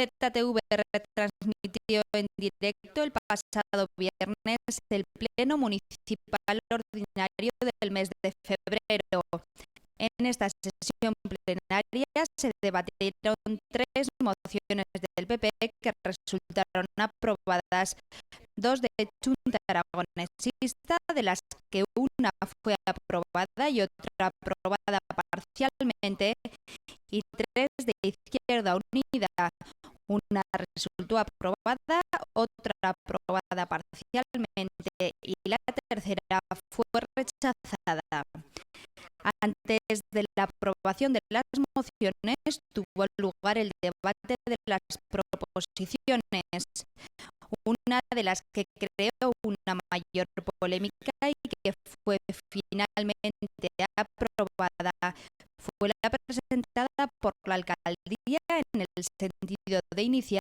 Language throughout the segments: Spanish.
ZTV retransmitió en directo el pasado viernes el Pleno Municipal Ordinario del mes de febrero. En esta sesión plenaria se debatieron 3 mociones del PP que resultaron aprobadas, 2 de Junta Aragonesista, de las que una fue aprobada y otra aprobada parcialmente, y 3 de Izquierda Unida. Una resultó aprobada, otra aprobada parcialmente y la tercera fue rechazada. Antes de la aprobación de las mociones tuvo lugar el debate de las proposiciones, una de las que creó una mayor polémica y que fue finalmente aprobada fue la presentada por la alcaldía en el sentido de iniciar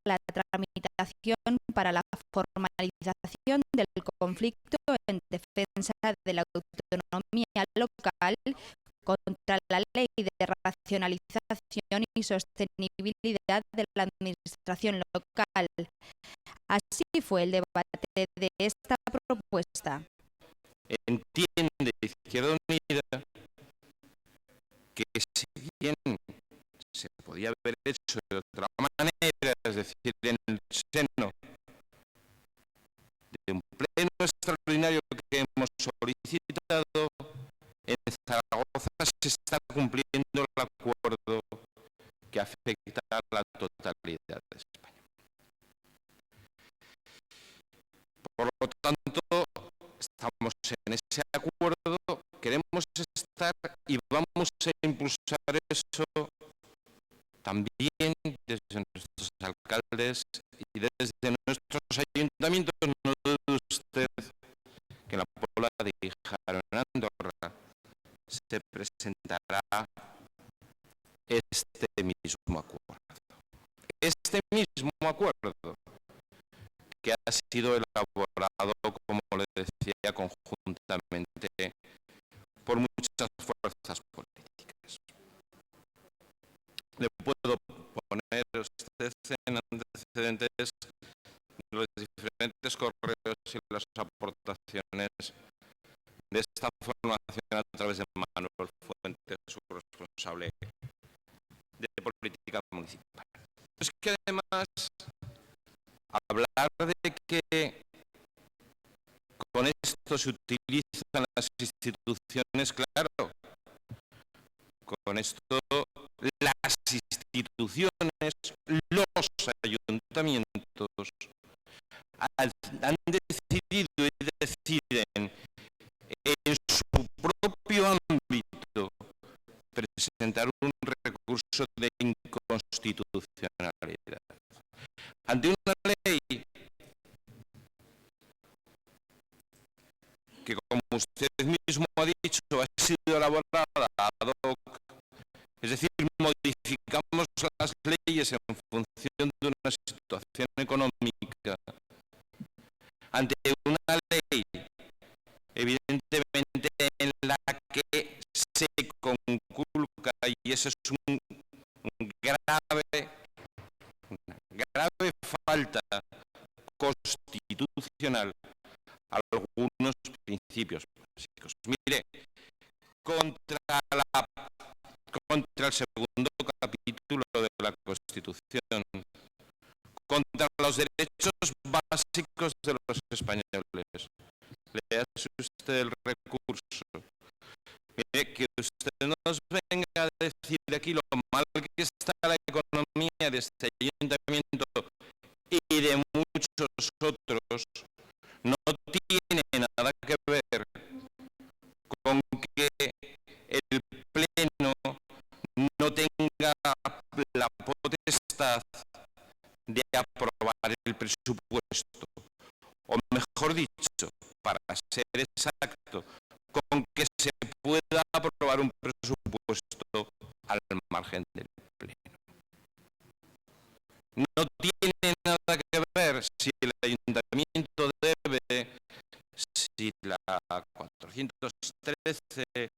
la tramitación para la formalización del conflicto en defensa de la autonomía local contra la Ley de Racionalización y Sostenibilidad de la Administración Local. Así fue el debate de esta propuesta. Entiende Izquierda Unida que si bien se podía haber hecho de otra manera, es decir, en el seno de un pleno extraordinario que hemos solicitado, en Zaragoza se está cumpliendo el acuerdo que afecta a la totalidad de España. Por lo tanto, estamos en ese acuerdo, queremos estar y vamos a impulsar eso también desde nuestros alcaldes y desde nuestros ayuntamientos. No dude usted que en la Puebla de Guijarro, en Andorra, se presentará este mismo acuerdo. Este mismo acuerdo que ha sido elaborado, como le decía, conjuntamente por muchas fuerzas políticas. Le puedo poner a usted en antecedentes los diferentes correos y las aportaciones de esta formación a través de Manuel Fuentes, su responsable de política municipal. Es que además hablar de que con esto se utilizan las instituciones, claro, con esto las instituciones, los ayuntamientos han decidido y deciden en su propio ámbito presentar un recurso de inconstitucionalidad ante una ley que, como usted mismo ha dicho, ha sido elaborada ad hoc, es decir, modificamos las leyes en función de una situación económica, ante una ley evidentemente en la que se conculca, y eso es una grave falta constitucional, algunos principios básicos. Mire, contra el segundo capítulo de la Constitución, contra los derechos básicos de los españoles. Léase usted el recurso. Mire, que usted nos venga a decir aquí lo mal que está la economía de este ayuntamiento y de muchos otros, no tiene nada que ver con que el Pleno no tenga la potestad de aprobar el presupuesto, o mejor dicho, para ser exacto, con que se pueda aprobar un presupuesto al margen del Pleno. No tiene nada que ver si el ayuntamiento debe, si la 413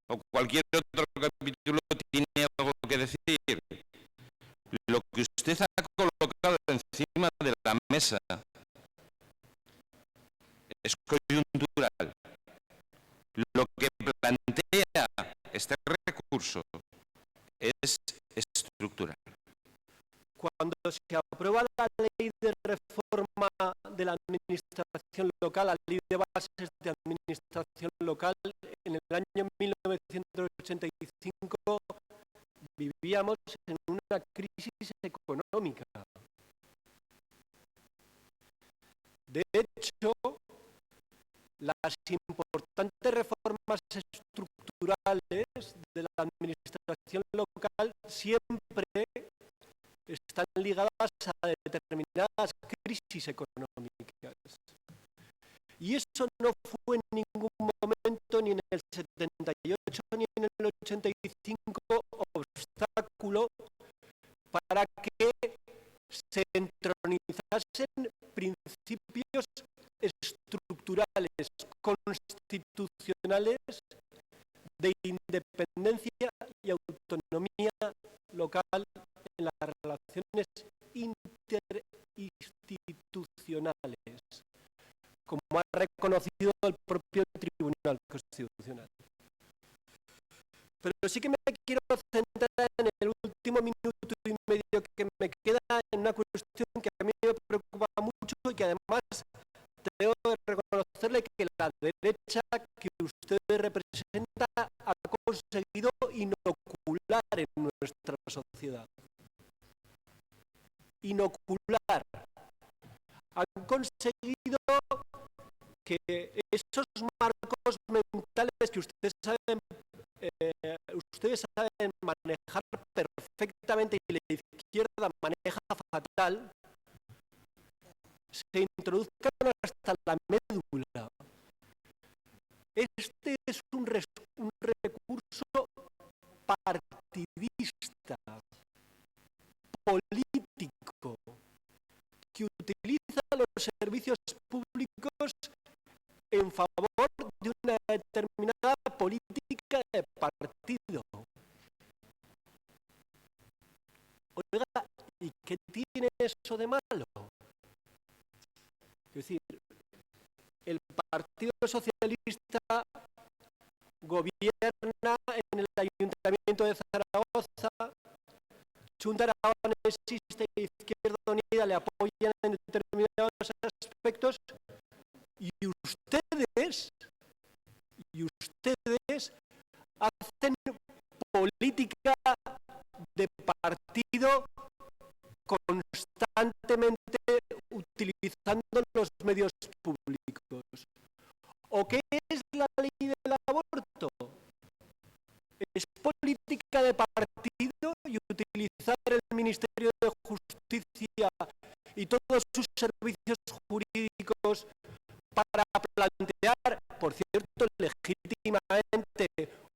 o cualquier otro capítulo tiene algo que decir. Lo que usted usted ha colocado encima de la mesa es coyuntural. Lo que plantea este recurso es estructural. Cuando se aprueba la ley de reforma de la administración local, la ley de bases de administración local, en el año 1985 vivíamos en una crisis económica. De hecho, las importantes reformas estructurales de la administración local siempre están ligadas a determinadas crisis económicas. Y eso no fue en ningún momento, ni en el 78 ni en el 85, obstáculo para que se entronizasen principios estructurales, constitucionales, de independencia y autonomía local en las relaciones interinstitucionales, como ha reconocido el propio Tribunal Constitucional. Pero sí que me quiero centrar en el último minuto y medio que me queda en una cuestión que a mí me preocupa mucho y que además tengo que reconocerle que la derecha que usted representa ha conseguido inocular en nuestra sociedad. Inocular. Han conseguido que esos marcos mentales que ustedes saben manejar perfectamente y la izquierda maneja fatal, se introduzcan hasta la médula. Este es un recurso partidista, político, que utiliza los servicios públicos en favor de una determinada política de partido. Oiga, ¿y qué tiene eso de malo? Es decir, el Partido Socialista gobierna en el Ayuntamiento de Zaragoza, Junta Aragonesista y Izquierda Unida le apoyan en determinados aspectos y ustedes hacen política de partido constantemente utilizando los medios públicos. ¿O qué es la ley del aborto? Es política de partido y utilizar el Ministerio de Justicia y todos sus servicios jurídicos para plantear, por cierto, legítimamente,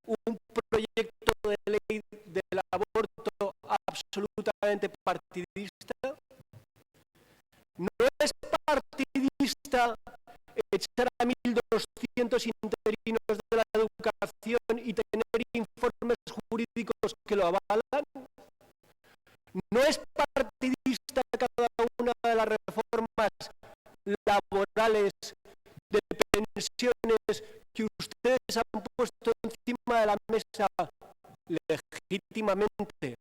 un proyecto de ley del aborto absolutamente partidista. No es partidista echar a 1.200 interinos de la educación y tener informes jurídicos que lo avalan. No es partidista cada una de las reformas laborales de pensiones que ustedes han puesto encima de la mesa legítimamente,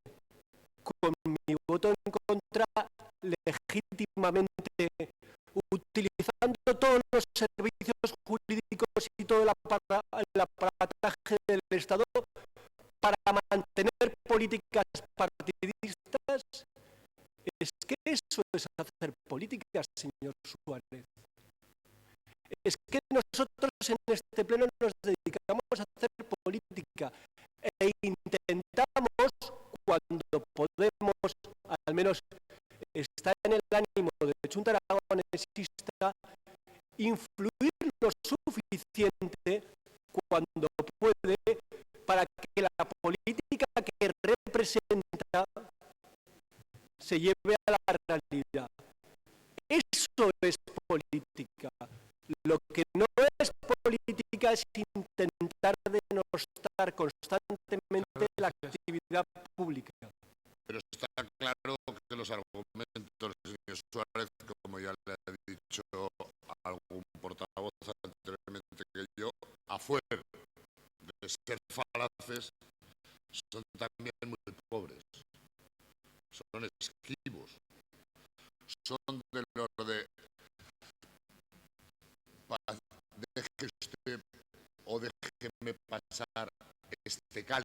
con mi voto en contra, legítimamente, utilizando todos los servicios jurídicos y todo el aparataje del Estado para mantener políticas partidistas. Es que eso es hacer políticas, señor Suárez. Es que nosotros en este pleno nos dedicamos a hacer política e intentamos, cuando podemos, al menos está en el ánimo de Junta Aragonesista, influir lo suficiente cuando puede para que la política que representa se lleve a la realidad. Eso es política. Lo que no es política es intentar denostar constantemente la actividad pública. Pero está claro que los argumentos Suárez, como ya le ha dicho algún portavoz anteriormente que yo, afuera de ser falaces, son también muy pobres, son esquivos, son de los de deje usted o déjeme pasar este cáliz.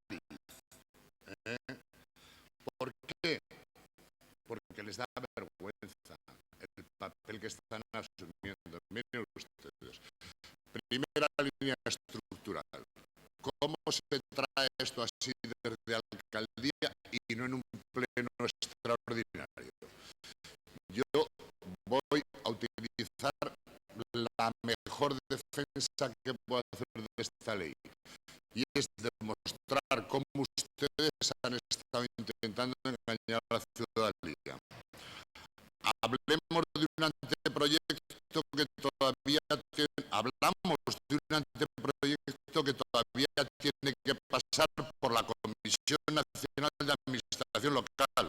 ¿Por qué? Porque les da vergüenza el papel que están asumiendo. Miren ustedes, primera línea estructural. ¿Cómo se trae esto así desde alcaldía y no en un pleno extraordinario? Yo voy a utilizar la mejor defensa que puedo hacer de esta ley, y es demostrar cómo ustedes han estado intentando engañar a la ciudadanía. Hablemos de un anteproyecto que todavía tiene que pasar por la Comisión Nacional de Administración Local,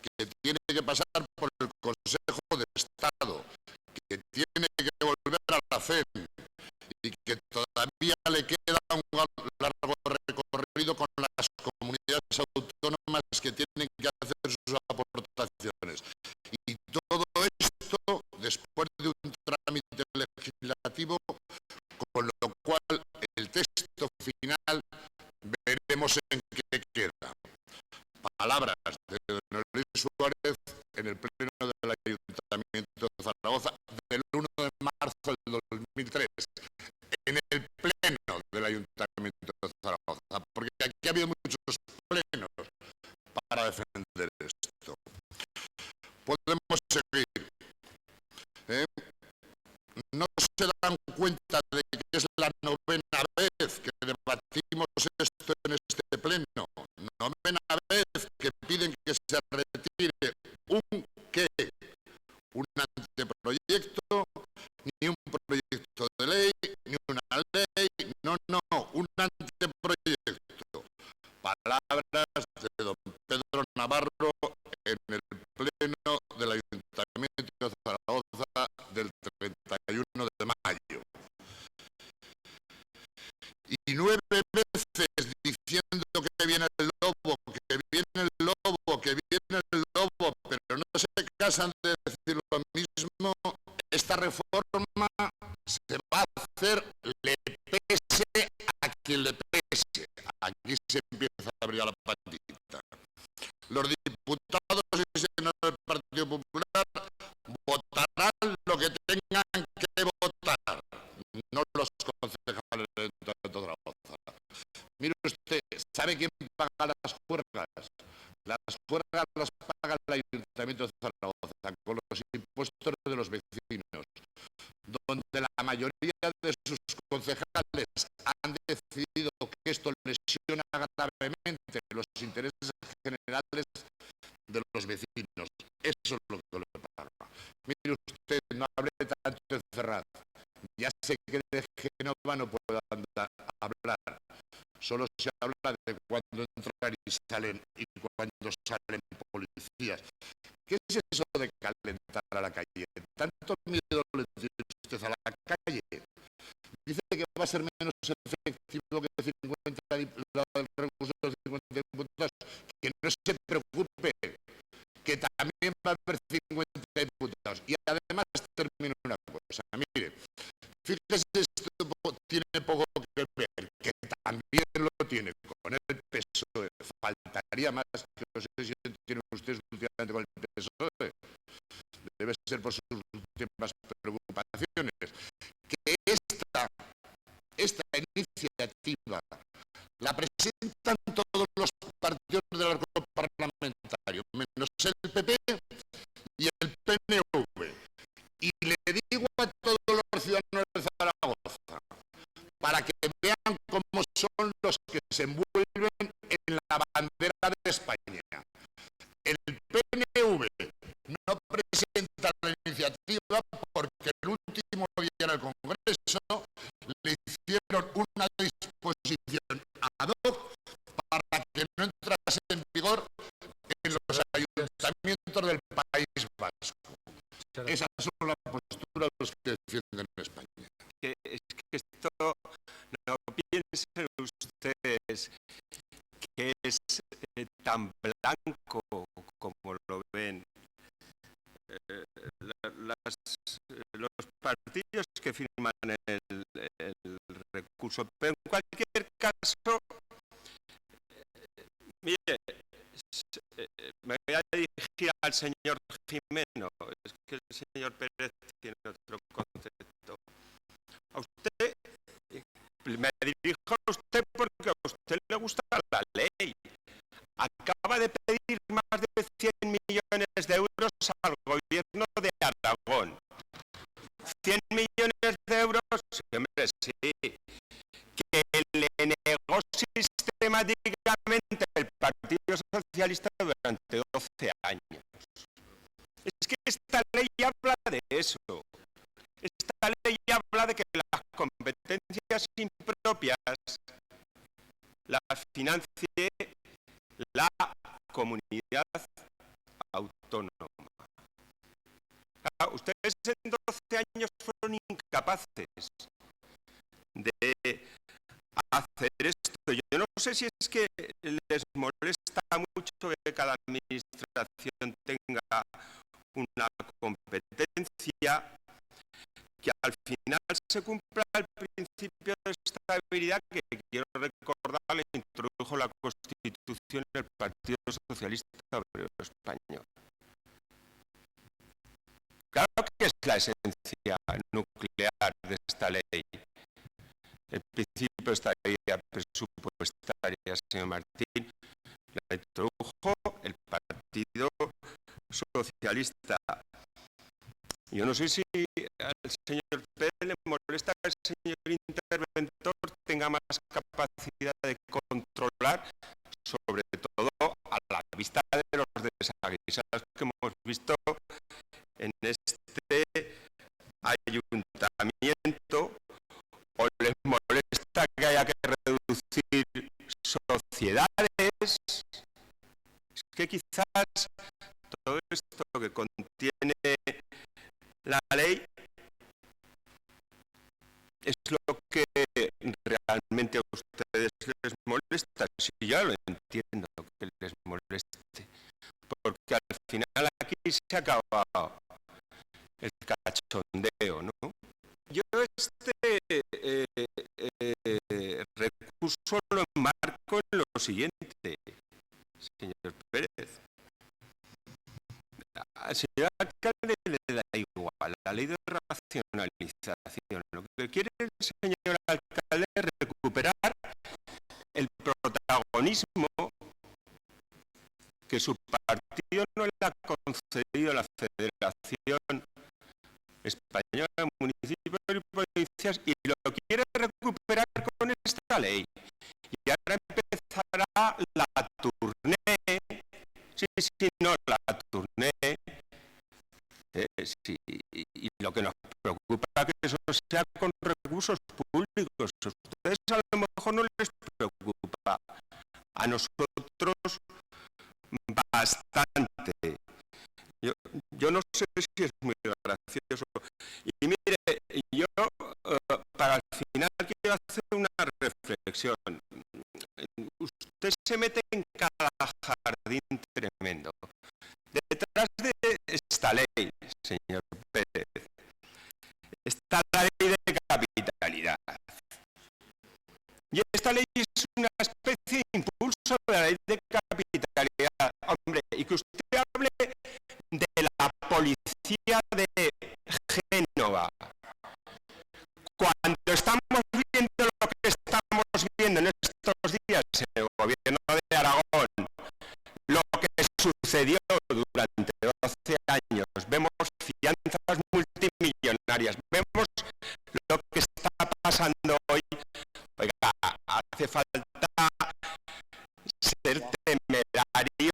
que tiene que pasar por el Consejo de Estado, que tiene que volver a la FEM y que todavía le queda un largo recorrido con las comunidades autónomas que tienen que hacer sus aportaciones. Y todo esto después de un trámite legislativo, con lo cual el texto final veremos en qué queda. Palabras de don Luis Suárez en el pleno del Ayuntamiento de Zaragoza del 1 de marzo del 2003, en el pleno del Ayuntamiento de Zaragoza, porque aquí ha habido muchos plenos para defender esto. Podemos seguir. No se dan cuenta de que es la novena vez que debatimos esto en este pleno, novena vez que piden que se retire un anteproyecto, ni un proyecto de ley, ni una ley, no, un anteproyecto. Palabras de don Pedro Navarro en el pleno del Ayuntamiento de Zaragoza del 31 de mayo. Y 9 veces diciendo que viene el lobo, que viene el lobo, que viene el lobo, pero no se casan de decir lo mismo. Esta reforma se va a hacer, le pese a quien le pese. Aquí se empieza a abrir la patita. Los diputados y senadores del Partido Popular votarán lo que tengan que votar, no los concejales de Zaragoza. Mire usted, ¿sabe quién paga las juergas? Las juergas las paga el Ayuntamiento de Zaragoza con los impuestos de los vecinos, donde la mayoría de sus concejales han decidido que esto lesiona gravemente los intereses generales de los vecinos. Eso es lo que le paga. Mire usted, no hable tanto de Ferraz. Ya sé que de Génova no puedo hablar. Solo se habla de cuando entran y salen y cuando salen policías. ¿Qué es eso de calentar a la calle? ¿Tanto miedo le tiene usted a la calle? Dice que va a ser menos efectivo que 50 el recurso de 50 diputados. Que no se preocupe, que también va a haber 50 diputados. Y además termino una cosa. Mire, fíjese, esto tiene poco que ver, que también lo tiene con el PSOE. Faltaría más, que no sé si tienen ustedes últimamente con el PSOE. Debe ser por sus últimas preocupaciones. Que esta iniciativa la presentan todos los partidos del arco parlamentario, menos el PP y el PNV. Y le digo a todos los ciudadanos de Zaragoza, para que vean cómo son los que se envuelven en la bandera de España. El PNV no presenta la iniciativa porque el último día en el Congreso le hicieron una disposición ad hoc para que no entrase en vigor en los ayuntamientos del País Vasco. recurso. Pero en cualquier caso, mire, me voy a dirigir al señor Jimeno. Es que el señor Pérez tiene otro concepto. A usted, me dirijo a usted porque a usted le gusta la ley. Acaba de pedir más de 100 millones de euros al gobierno de Aragón. 100 millones de euros, siempre sí, que le negó sistemáticamente el Partido Socialista durante 12 años. Es que esta ley habla de eso. Esta ley habla de que las competencias impropias las financie la comunidad autónoma. Ustedes en 12 años fueron incapaces de hacer esto. Yo no sé si es que les molesta mucho que cada administración tenga una competencia, que al final se cumpla el principio de estabilidad que, quiero recordar, le introdujo la Constitución del Partido Socialista Obrero Español. Claro que es la esencia nuclear de esta ley. El principio de estabilidad presupuestaria, señor Martín, la introdujo el Partido Socialista. Yo no sé si al señor Pérez le molesta que el señor interventor tenga más capacidad de controlar, sobre todo a la vista de los desaguisados que hemos visto en este ayuntamiento, o les molesta que haya que reducir sociedades. Es que quizás todo esto que contiene la ley es lo que realmente a ustedes les molesta. Si ya lo entiendo que les moleste, porque al final aquí se ha acabado el cachondeo, ¿no? Yo este recurso lo enmarco en lo siguiente, señor Pérez. Al señor alcalde le da igual la ley de racionalización. Lo que quiere el señor alcalde es recuperar el protagonismo que su partido no le ha concedido a la Federación Española de Municipios y Provincias, y lo quiere recuperar con esta ley. Y ahora empezará la tournée. Sí, no, la tournée. Sí, y lo que nos preocupa es que eso sea con recursos públicos. A ustedes a lo mejor no les preocupa. A nosotros bastante. Yo no sé si es muy gracioso. Y mire, yo para el final quiero hacer una reflexión. Usted se mete en cada jardín tremendo. Detrás de esta ley, señor Pérez, está la ley de capitalidad. Y esta ley es una especie de impulso de la ley de capitalidad. Hombre, y que usted hable de la policía de Génova, cuando estamos viendo lo que estamos viendo en estos días en el gobierno de Aragón, lo que sucedió durante 12 años, vemos fianzas multimillonarias, vemos lo que está pasando hoy. Oiga, hace falta ser temerario,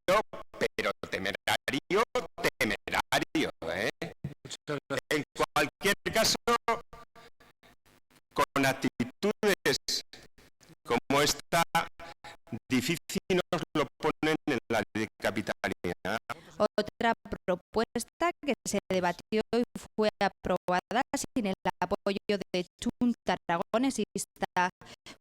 pero temerario, En cualquier caso, con actitudes como esta, difícil nos lo ponen en la ley de capitalidad. Otra propuesta que se debatió y fue aprobada sin el apoyo de Junta Aragonesista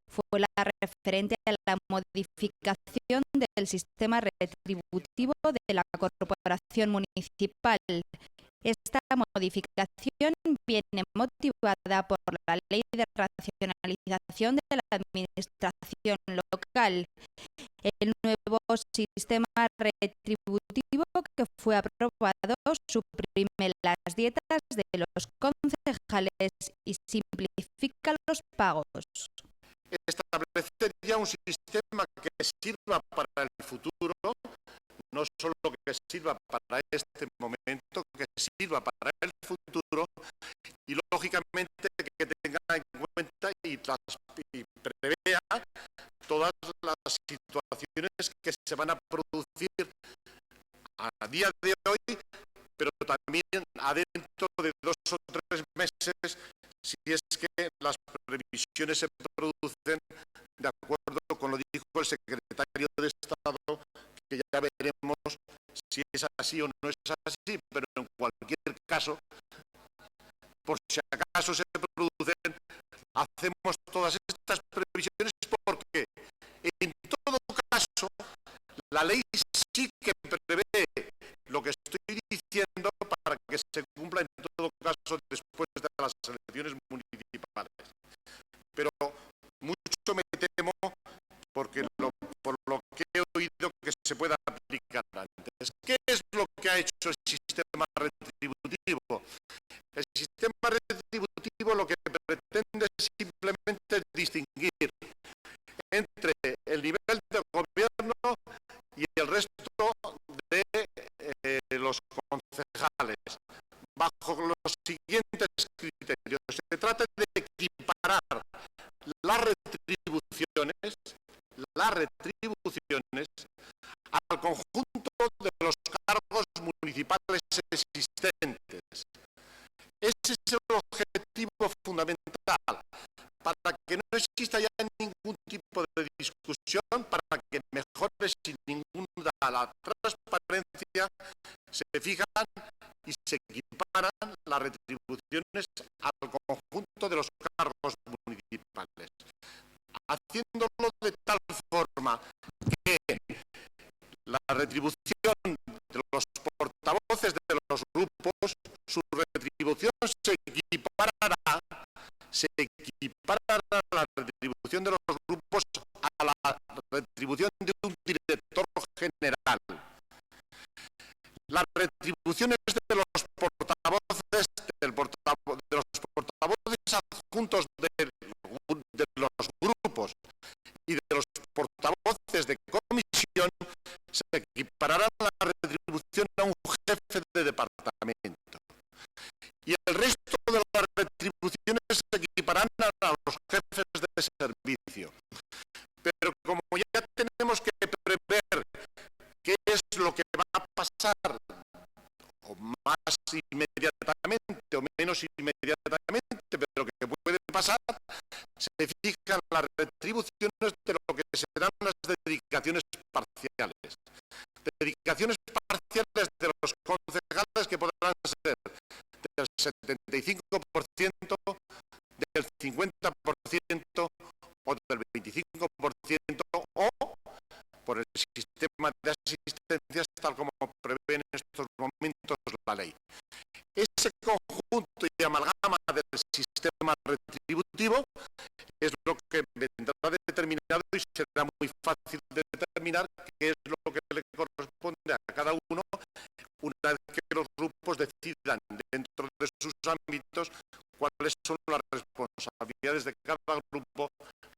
fue la referente a la modificación del sistema retributivo de la corporación municipal. Esta modificación viene motivada por la Ley de Racionalización de la Administración Local, el nuevo sistema retributivo que fue aprobado suprime las dietas de los concejales y simplifica los pagos. Establecer ya un sistema que sirva para el futuro, no solo que sirva para este momento, que sirva para el futuro y lógicamente que tenga en cuenta y prevea todas las situaciones que se van a producir a día de hoy, pero también adentro de 2 o 3 meses, si es que las previsiones se producen de acuerdo con lo que dijo el secretario de Estado, que ya veremos si es así o no es así, pero en cualquier caso, por si acaso se producen, hacemos todas estas previsiones porque en todo caso la ley sí que prevé lo que estoy diciendo para que se cumpla en todo caso después de las elecciones municipales. Pero mucho me temo porque por lo que he oído que se pueda aplicar antes. ¿Qué es lo que ha hecho el sistema retributivo? El sistema retributivo lo que pretende es simplemente distinguir entre el nivel de gobierno y el resto de los concejales, bajo los siguientes criterios. Se trata de equiparar las retribuciones al conjunto de los cargos municipales existentes. Ese es el objetivo fundamental, para que no exista ya ningún tipo de discusión, para que mejore sin ninguna la transparencia, se fijan y se equiparan las retribuciones al conjunto de los cargos municipales, haciéndolo de tal forma que la retribución de los portavoces de los grupos, su retribución se equiparará a la retribución de los grupos a la retribución de un director general. Las retribuciones de los portavoces adjuntos de los grupos y de los portavoces de comisión se equipararán a la retribución a un jefe de departamento. Y el resto de las retribuciones se equiparán a los jefes de servicio. Pero como ya tenemos que prever qué es lo que va a pasar, o más inmediatamente o menos inmediatamente, pero que puede pasar, se fijan las retribuciones de lo que serán las dedicaciones parciales. Dedicaciones parciales de los concejales que podrán ser del 75%, del 50% o del 25% o por el sistema de asistencias tal como prevé en estos momentos la ley. Ese conjunto y amalgama del sistema retributivo es lo que vendrá determinado y será muy fácil de determinar qué es lo que le corresponde a cada uno una vez que los grupos decidan dentro de sus ámbitos cuáles son las responsabilidades de cada grupo,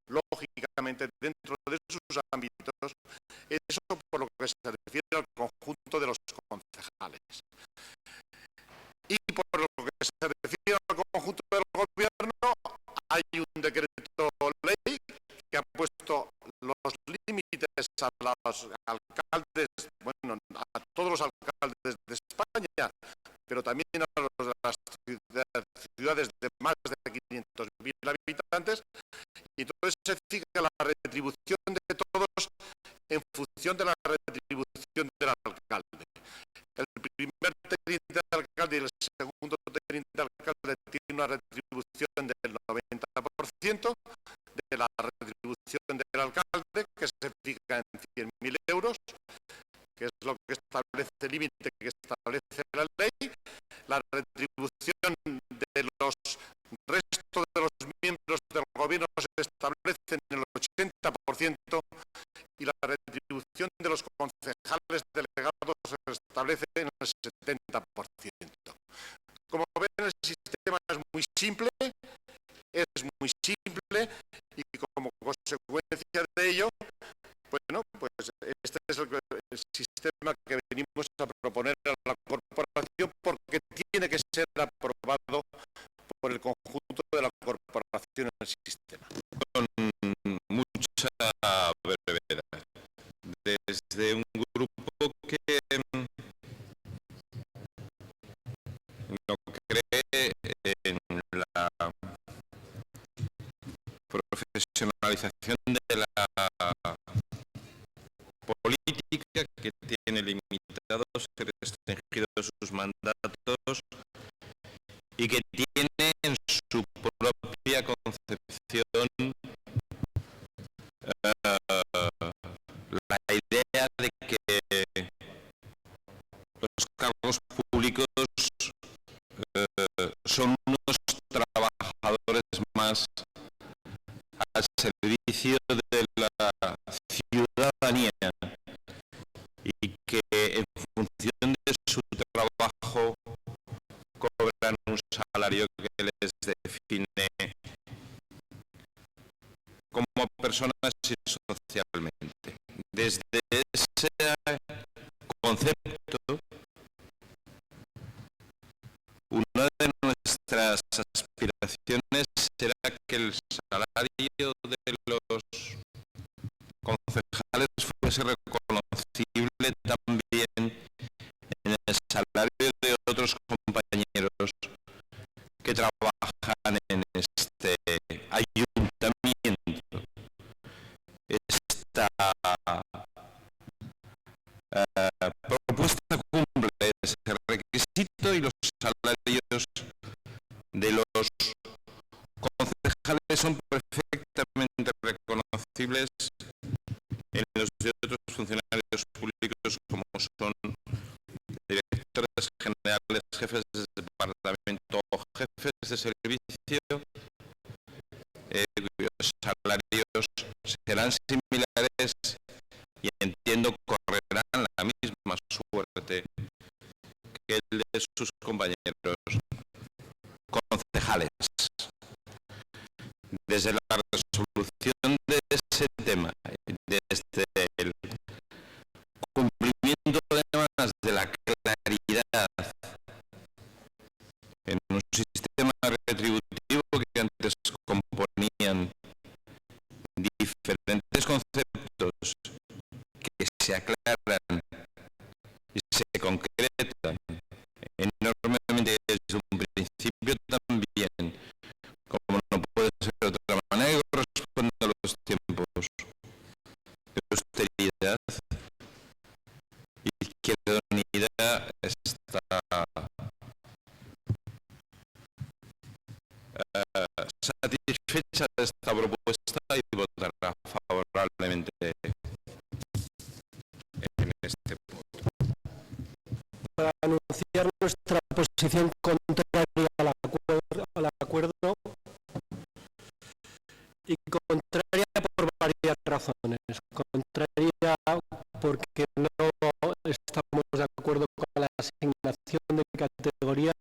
lógicamente dentro de sus ámbitos, eso por lo que se refiere al conjunto de los concejales. Y por lo que se refiere al conjunto del gobierno, hay un decreto ley que ha puesto los límites a los alcaldes, bueno, a todos los alcaldes de España, pero también a los de las ciudades de más de 500.000 habitantes, y entonces se fija la retribución de todos en función de la retribución del alcalde. El primer teniente de alcalde y el segundo teniente de alcalde tienen una retribución del 90% de la retribución del alcalde, que se fija en 100.000 euros, que es lo que establece el límite que establece la ley. La retribución de el 80% y la retribución de los concejales delegados se establece en el 70%. Como ven, el sistema es muy simple y como consecuencia de ello, bueno, pues este es el sistema que venimos a proponer a la corporación, porque tiene que ser aprobado por el conjunto de la corporación en el sistema. Con mucha brevedad. Desde un grupo que no cree en la profesionalización de la política, que tiene limitados y restringidos sus mandatos y que tiene en su propia concepción la idea de que los cargos públicos son unos trabajadores más al servicio de la ciudadanía y que en función de su trabajo cobran un salario que les define como personas y socialmente. Desde ese concepto, una de nuestras aspiraciones será que el salario de los concejales fuese reconocible también en el salario de otros compañeros que trabajan en este ayuntamiento. Esta propuesta cumple ese requisito y los salarios de los concejales son perfectamente reconocibles en los de otros funcionarios públicos, como son directores generales, jefes de departamento o jefes de servicio, cuyos salarios serán similares y entiendo correrán la misma suerte que el de sus compañeros concejales. Desde la resolución de ese tema, desde el cumplimiento además de la claridad en un sistema retributivo que antes componían diferentes conceptos que se aclaran y se concretan enormemente desde un principio también, como no puede ser de otra manera, que corresponde a los tiempos de austeridad. Izquierda Unida está satisfecha de esta propuesta y votará favorablemente en este punto. Para anunciar nuestra posición contraria al acuerdo y contraria por varias razones. Contraria porque no estamos de acuerdo con la asignación de categorías,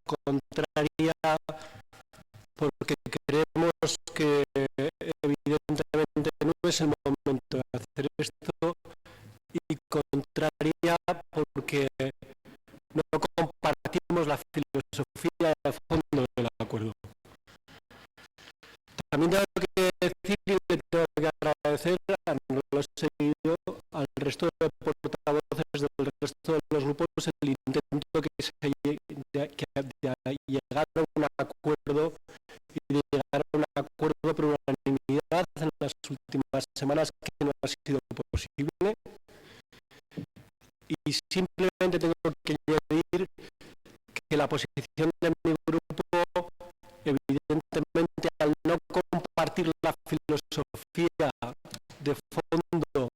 contraria porque creemos que evidentemente no es el momento de hacer esto, y contraria porque no compartimos la filosofía de fondo del acuerdo. También tengo que decir y le tengo que agradecer, no lo he seguido, al resto de portavoces del resto de los grupos el intento de llegar a un acuerdo y de llegar a un acuerdo por unanimidad en las últimas semanas, que no ha sido posible. Y simplemente tengo que añadir que la posición de mi grupo, evidentemente, al no compartir la filosofía de fondo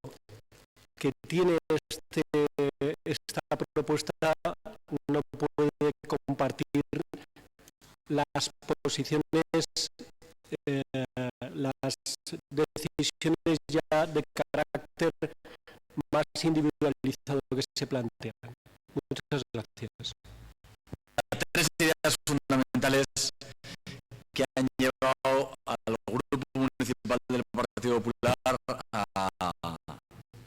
que tiene esta propuesta, no puede compartir las posiciones de decisiones ya de carácter más individualizado que se plantean. Muchas gracias. Tres ideas fundamentales que han llevado al Grupo Municipal del Partido Popular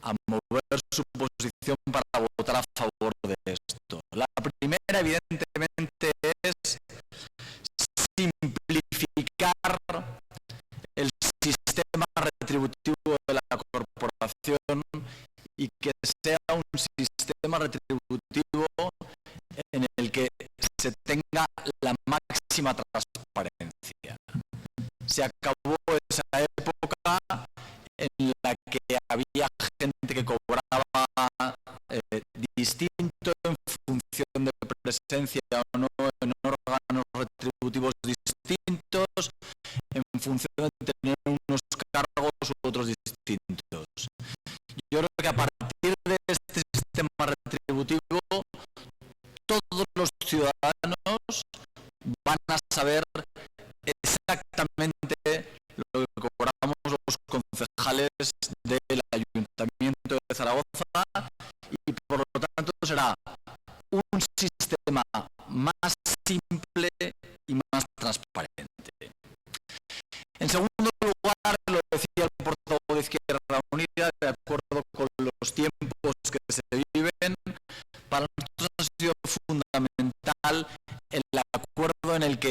a mover su posición para votar a favor de esto. La primera, evidentemente, es simplificar el sistema retributivo de la corporación y que sea un sistema retributivo en el que se tenga la máxima transparencia. Se acabó esa época en la que había gente que cobraba distinto en función de presencia o no en órganos retributivos distintos, en función de tener unos cargos u otros distintos. Yo creo que a partir de este sistema retributivo, todos los ciudadanos van a saber exactamente lo que cobramos los concejales del Ayuntamiento de Zaragoza y por lo tanto será un sistema más simple y más transparente. En segundo lugar, lo decía el portavoz de Izquierda Unida, de acuerdo con los tiempos que se viven, para nosotros ha sido fundamental el acuerdo en el que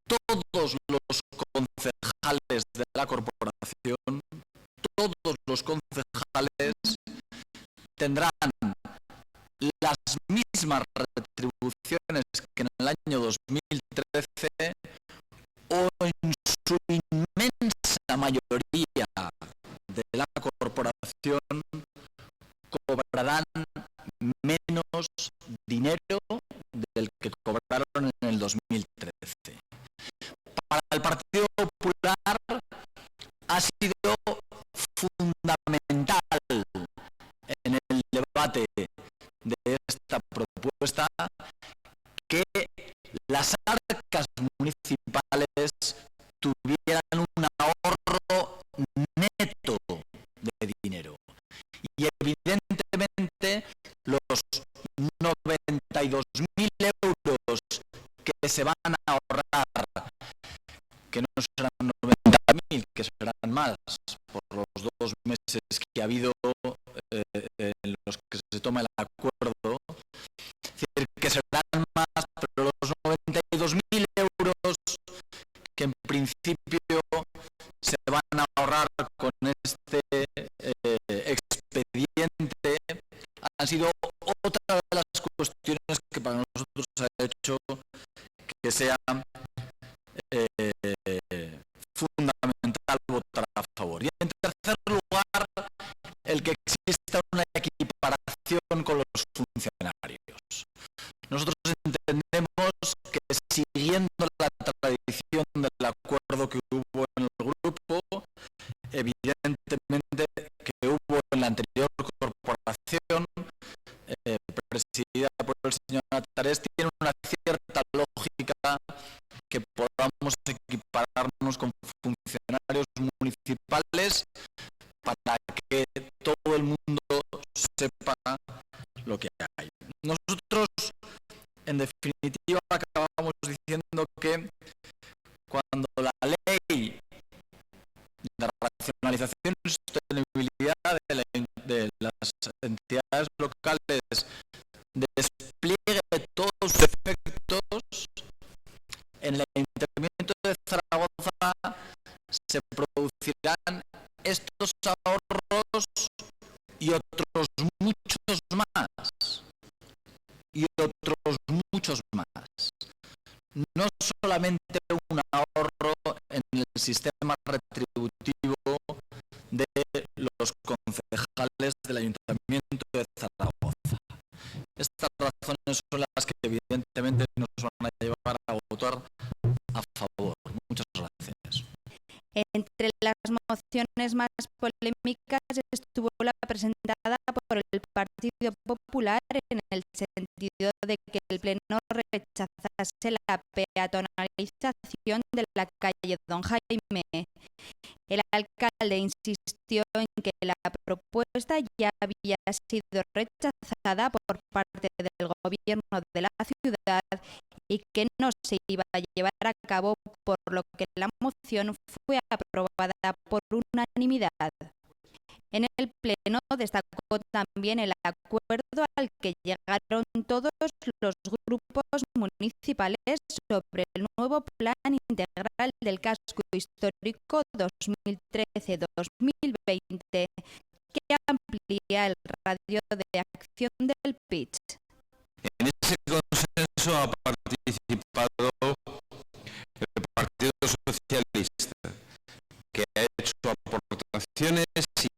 todos los concejales de la corporación, todos los concejales tendrán las mismas retribuciones que en el año 2013 o en su inmensa mayoría de la corporación cobrarán menos dinero del que cobraron en el 2013. Para el Partido Popular ha sido fundamental en el debate de esta propuesta que las arcas municipales tuvieran un ahorro neto de dinero. Y evidentemente los 92.000 euros que se van a ahorrar, que no serán 90.000, que serán más por los 2 meses que ha habido en los que se toma el acuerdo, es decir, que serán más, pero los 92.000 euros que en principio se van a ahorrar con este expediente han sido otra de las cuestiones que para nosotros ha hecho que sea fundamental votar a favor. Y en tercer lugar, el que exista una equiparación con los funcionarios. Nosotros entendemos que siguiendo la tradición del acuerdo que hubo en el grupo, evidentemente que hubo en la anterior corporación presidida por el señor Natarés, tiene una cierta lógica que podamos equipararnos con funcionarios municipales para que todo el mundo sepa lo que hay. Nosotros, en definitiva, acabamos diciendo que cuando la ley de racionalización y sostenibilidad de las entidades locales despliegue todos sus efectos, en el Ayuntamiento de Zaragoza se producirán estos ahorros y otros muchos más. Y otros muchos más. No solamente un ahorro en el sistema retributivo de los concejales del Ayuntamiento de Zaragoza. Estas razones son las que evidentemente nos van a llevar a votar a favor. Muchas gracias. Entre las mociones más polémicas estuvo la presentada por el Partido Popular en el sentido sentido de que el Pleno rechazase la peatonalización de la calle Don Jaime. El alcalde insistió en que la propuesta ya había sido rechazada por parte del gobierno de la ciudad y que no se iba a llevar a cabo, por lo que la moción fue aprobada por unanimidad. En el Pleno destacó también el acuerdo al que llegaron todos los grupos municipales sobre el nuevo Plan Integral del Casco Histórico 2013-2020, que amplía el radio de acción del PITS. En ese consenso ha participado el Partido Socialista, que ha hecho aportaciones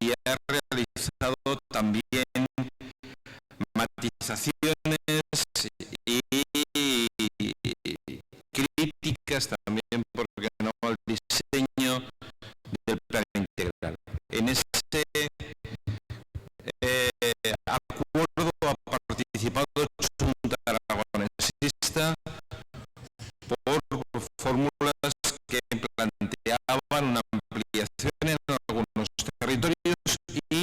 y ha realizado también matizaciones y críticas también, porque no, al diseño del plan integral. En ese acuerdo ha participado Junta Aragonesista por fórmulas que planteaban una ampliación en algunos territorios y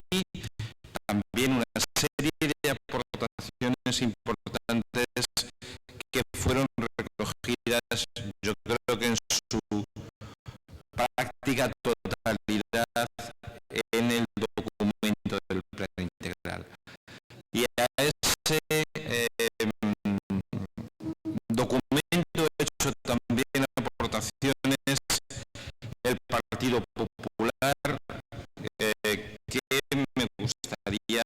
también una serie de aportaciones importantes que fueron recogidas, yo creo que en su práctica totalidad, en el documento del plan integral. Y a ese documento ha hecho también aportaciones el Partido Popular, que me gustaría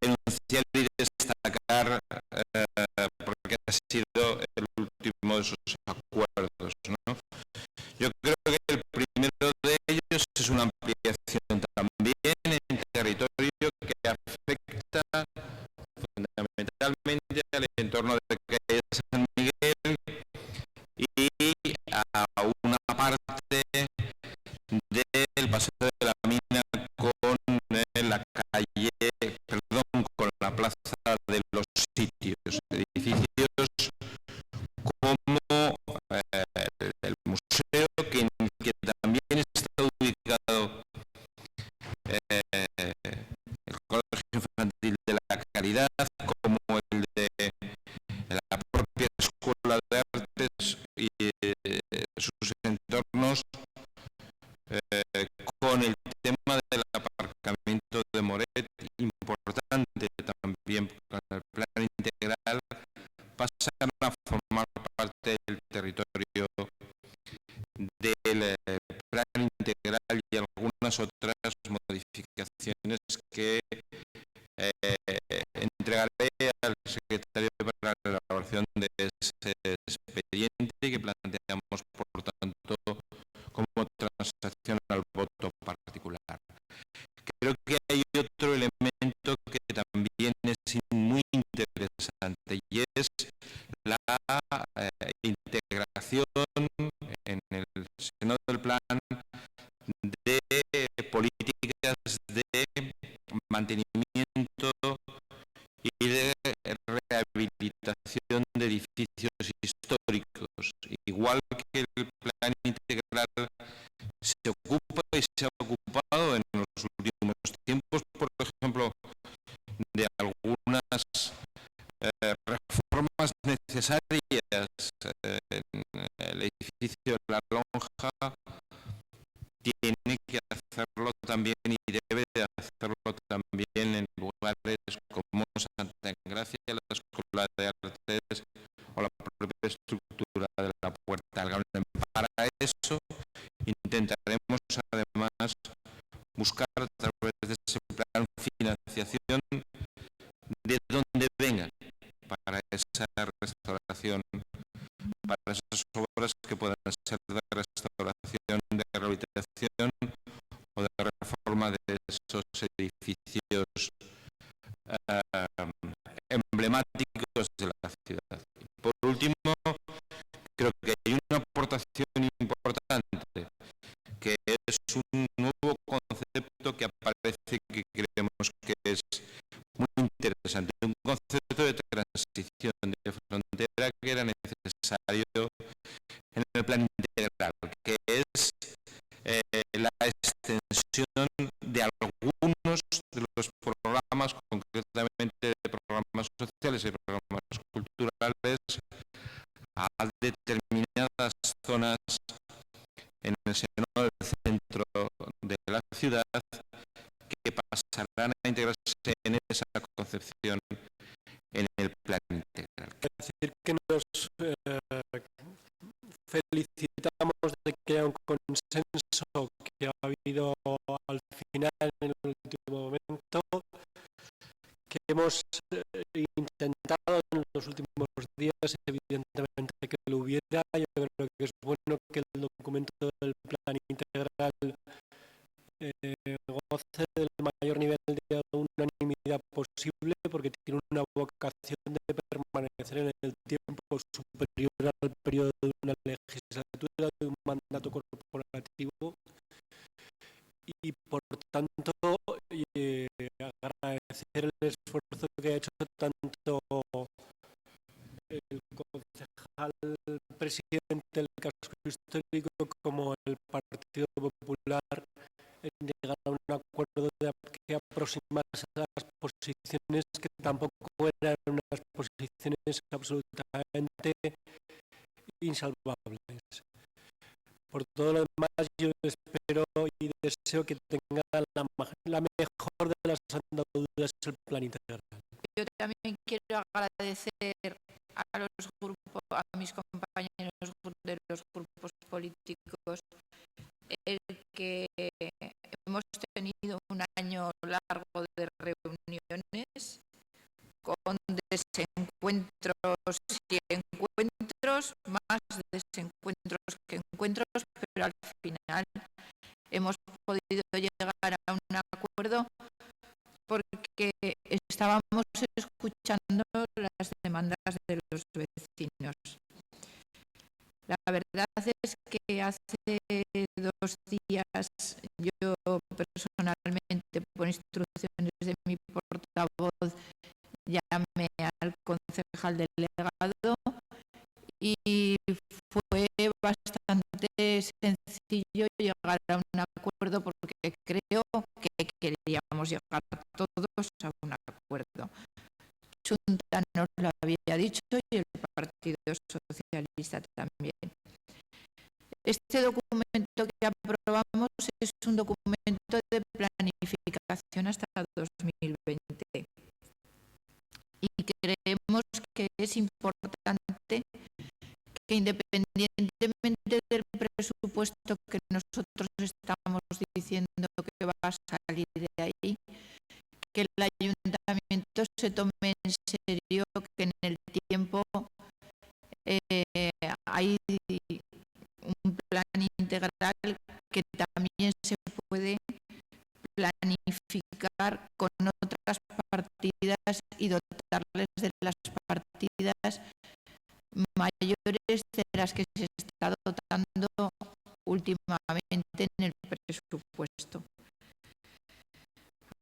enunciar y destacar, porque ha sido el último de esos acuerdos, ¿no? Yo creo que el primero de ellos es una ampliación también en territorio que afecta fundamentalmente al entorno de calle San Miguel y a una parte del Paseo de la Mina con la calle, con la Plaza de los Sitios, edificios como el museo, que también está ubicado el Colegio Infantil de la Caridad, como el de la propia Escuela de Artes y sus entornos, con el tema del aparcamiento de Moret, importante también con el plan integral, pasan a formar parte del territorio del plan integral y algunas otras modificaciones que entregaré al secretario para la elaboración de ese expediente y que planteamos, por tanto, como transacción al voto particular. Creo que hay otro elemento que también es muy interesante y es la integración en el seno del plan de políticas de mantenimiento y de rehabilitación de edificios históricos. Igual que el plan integral se ocupa y se ha ocupado en los últimos tiempos, por ejemplo, de algunas reformas necesarias en el edificio de la Lonja, tiene que hacerlo también y debe de hacerlo también en lugares como Santa Engracia, la Escuela de Artes o la propia estructura de la Puerta del Gablán. Para eso intentaremos además buscar a través de ese plan financiación de donde vengan para esa restauración, para esas obras que puedan ser de restauración, de rehabilitación o de reforma de esos edificios emblemáticos de la ciudad. Por último, creo que hay una aportación importante, que es un nuevo concepto que aparece, que creemos que es muy interesante, un concepto de que pasarán a integrarse en esa concepción en el plan integral. Es decir, que nos felicitamos de que haya un consenso que ha habido al final, en el último momento, que hemos intentado en los últimos días, evidentemente, que lo hubiera. Yo creo que es bueno que el documento del plan integral goce del mayor nivel de unanimidad posible, porque tiene una vocación de permanecer en el tiempo superior al periodo de una legislatura, de un mandato corporativo, y por tanto agradecer el esfuerzo que ha hecho tanto el concejal presidente del casco histórico como el Partido Popular en llegar a un acuerdo que aproximarse a las posiciones que tampoco eran unas posiciones absolutamente insalvables. Por todo lo demás, yo espero y deseo que tenga la mejor de las andaduras el plan integral. Yo también quiero agradecer a los grupos, a mis compañeros de los grupos políticos, el que hemos tenido un año largo de reuniones con desencuentros y encuentros, más desencuentros que encuentros, pero al final hemos podido llegar a un acuerdo porque estábamos escuchando las demandas de los vecinos. La verdad es que hace 2 días yo personalmente, por instrucciones de mi portavoz, llamé al concejal delegado y fue bastante sencillo llegar a un acuerdo, porque creo que queríamos llegar todos a un acuerdo. Junta nos lo había dicho y el Partido Socialista también. Este documento que aprobamos es un documento de planificación hasta 2020 y creemos que es importante que, independientemente del presupuesto que nosotros estamos diciendo que va a salir de ahí, que el ayuntamiento se tome en serio que en el tiempo hay un plan integral que también se puede planificar con otras partidas y dotarles de las partidas mayores de las que se está dotando últimamente en el presupuesto.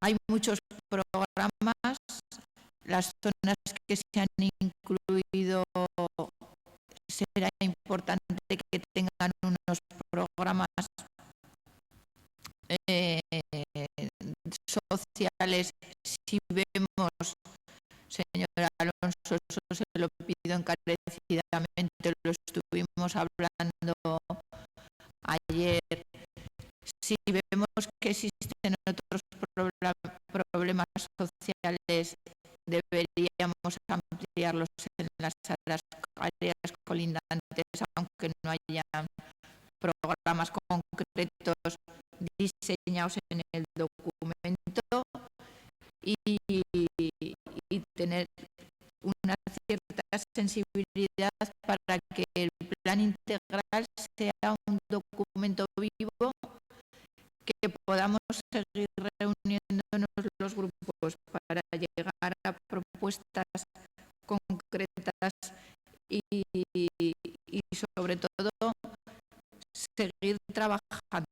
Hay muchos programas, las zonas que se han incluido, será importante que tengan unos programas sociales. Si vemos, señora Alonso, eso se lo pido encarecidamente, lo estuvimos hablando ayer. Si vemos que existen otros problemas sociales, deberíamos ampliarlos en las áreas colindantes, aunque no haya programas concretos diseñados en el documento, y tener una cierta sensibilidad para que el plan integral sea un documento vivo, que podamos seguir reuniéndonos los grupos para llegar a propuestas concretas y sobre todo seguir trabajando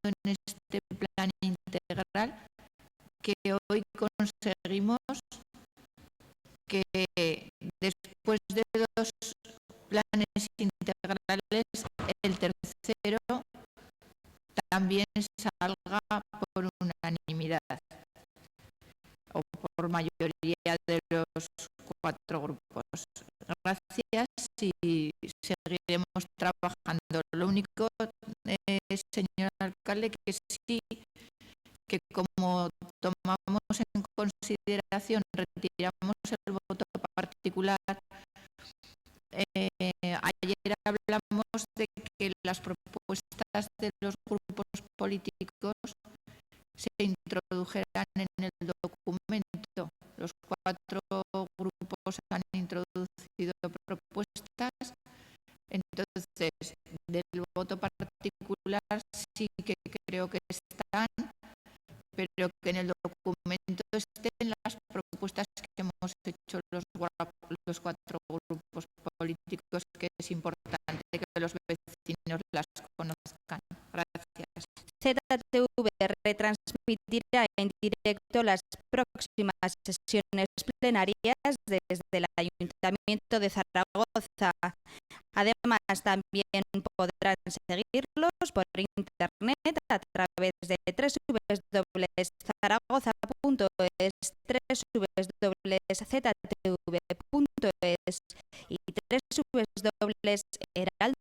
en este plan integral, que hoy conseguimos que después de 2 planes integrales, el tercero también salga por unanimidad o por mayoría de los 4 grupos. Gracias y seguiremos trabajando. Lo único señor alcalde, que sí, que como tomamos en consideración, retiramos el voto particular. Ayer hablamos de que las propuestas de los grupos políticos se introdujeran en el documento. Los 4 grupos han introducido propuestas. Entonces, del voto particular sí que creo que están, pero que en el documento estén las propuestas que hemos hecho los 4 grupos políticos, que es importante que los vecinos las conozcan. Gracias. ZTV retransmitirá en directo las próximas sesiones plenarias desde el Ayuntamiento de Zaragoza. Además, también podrán seguirlos por internet a través de www.zaragoza.es, www.ztv.es y www.heraldo.es.